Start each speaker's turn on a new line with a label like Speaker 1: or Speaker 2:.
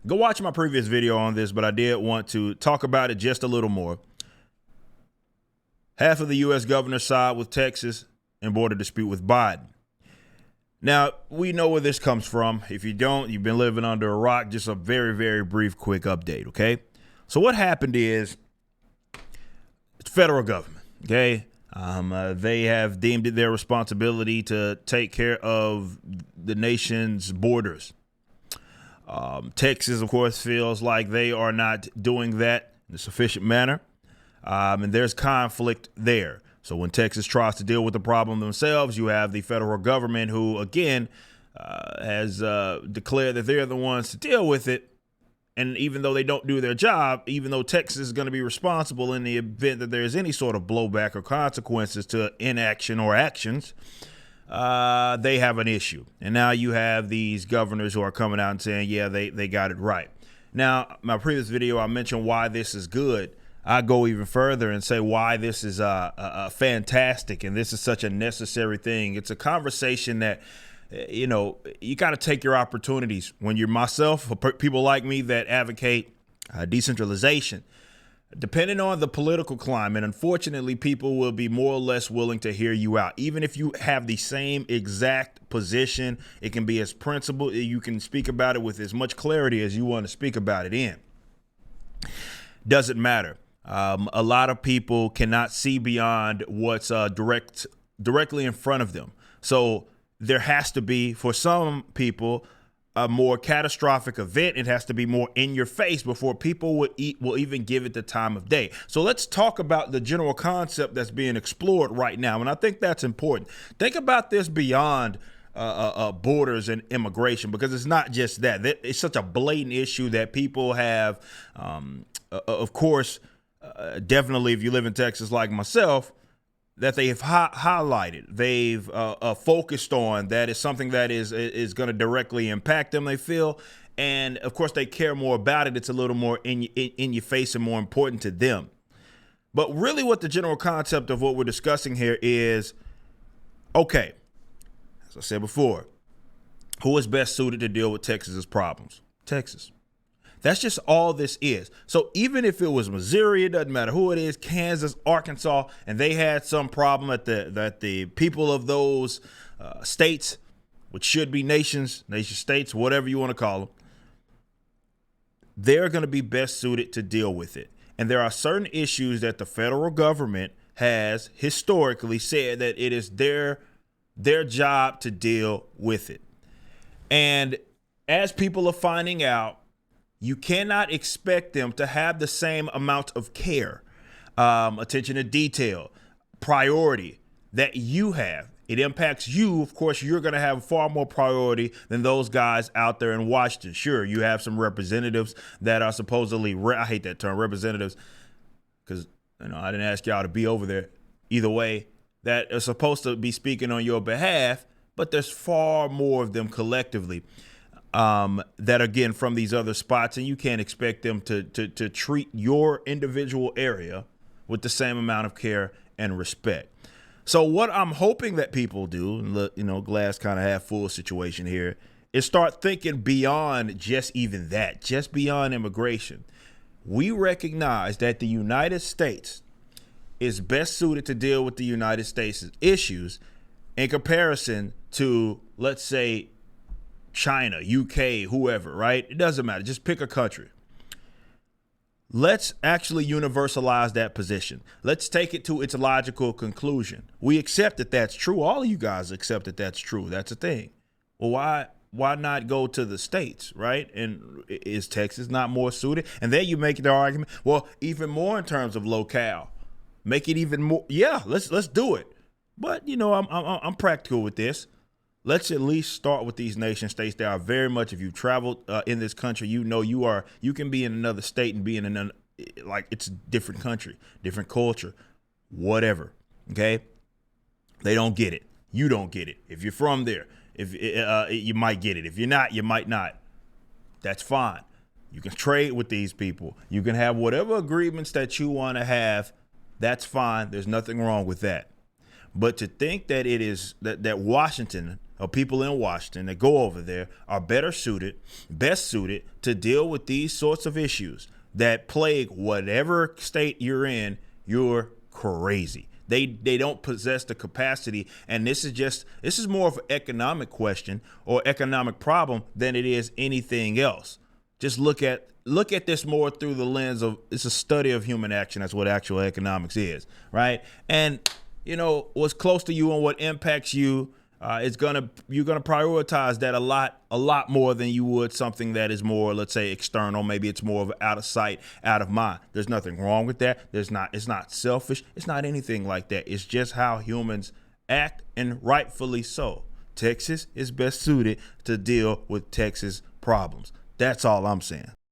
Speaker 1: Go watch my previous video on this, but I did want to talk about it just a little more. Half of the U.S. governors side with Texas in border dispute with Biden. Now, we know where this comes from. If you don't, you've been living under a rock. Just a very, very brief, quick update, okay? So what happened is it's federal government, okay? They have deemed it their responsibility to take care of the nation's borders. Texas, of course, feels like they are not doing that in a sufficient manner, and there's conflict there. So when Texas tries to deal with the problem themselves, you have the federal government who, again, has declared that they're the ones to deal with it. And even though they don't do their job, even though Texas is going to be responsible in the event that there's any sort of blowback or consequences to inaction or actions, they have an issue. And now you have these governors who are coming out and saying, yeah, they got it right. Now, my previous video, I mentioned why this is good. I go even further and say why this is fantastic and this is such a necessary thing. It's a conversation that, you know, you got to take your opportunities. When you're myself, or people like me that advocate decentralization, depending on the political climate, unfortunately, people will be more or less willing to hear you out. Even if you have the same exact position, it can be as principled. You can speak about it with as much clarity as you want to speak about it in. Doesn't matter. A lot of people cannot see beyond what's directly in front of them. So there has to be, for some people, a more catastrophic event. It has to be more in your face before people will even give it the time of day. So let's talk about the general concept that's being explored right now. And I think that's important. Think about this beyond borders and immigration, because it's not just that. It's such a blatant issue that people have, of course, definitely if you live in Texas like myself, that they've highlighted, they've focused on, that is something that is going to directly impact them, they feel. And of course, they care more about it. It's a little more in your face and more important to them. But really what the general concept of what we're discussing here is, okay, as I said before, who is best suited to deal with Texas's problems? Texas. That's just all this is. So even if it was Missouri, it doesn't matter who it is, Kansas, Arkansas, and they had some problem that the people of those states, which should be nation states, whatever you want to call them, they're going to be best suited to deal with it. And there are certain issues that the federal government has historically said that it is their job to deal with it. And as people are finding out, you cannot expect them to have the same amount of care, attention to detail, priority that you have. It impacts you. Of course, you're going to have far more priority than those guys out there in Washington. Sure, you have some representatives that are supposedly, I hate that term, representatives, because I didn't ask y'all to be over there. Either way, that are supposed to be speaking on your behalf, but there's far more of them collectively. That again from these other spots, and you can't expect them to treat your individual area with the same amount of care and respect. So what I'm hoping that people do, glass kind of half full situation here, is start thinking beyond just even that, just beyond immigration. We recognize that the United States is best suited to deal with the United States' issues in comparison to, let's say, China, UK, whoever, right? It doesn't matter. Just pick a country. Let's actually universalize that position. Let's take it to its logical conclusion. We accept that that's true. All of you guys accept that that's true. That's a thing. Well, why not go to the states, right? And is Texas not more suited? And then you make the argument, well, even more in terms of locale. Make it even more. Yeah, let's do it. But I'm practical with this. Let's at least start with these nation states that are very much, if you've traveled in this country, you can be in another state and be in another, like it's a different country, different culture, whatever. Okay. They don't get it. You don't get it. If you're from there, you might get it. If you're not, you might not. That's fine. You can trade with these people. You can have whatever agreements that you want to have. That's fine. There's nothing wrong with that. But to think that it is that Washington or people in Washington that go over there are best suited to deal with these sorts of issues that plague whatever state you're in, you're crazy. They don't possess the capacity, and this is more of an economic question or economic problem than it is anything else. Just look at this more through the lens of it's a study of human action. That's what actual economics is, right? And what's close to you and what impacts you, you're gonna prioritize that a lot more than you would something that is more, let's say, external. Maybe it's more of out of sight, out of mind. There's nothing wrong with that. It's not selfish. It's not anything like that. It's just how humans act, and rightfully so. Texas is best suited to deal with Texas problems. That's all I'm saying.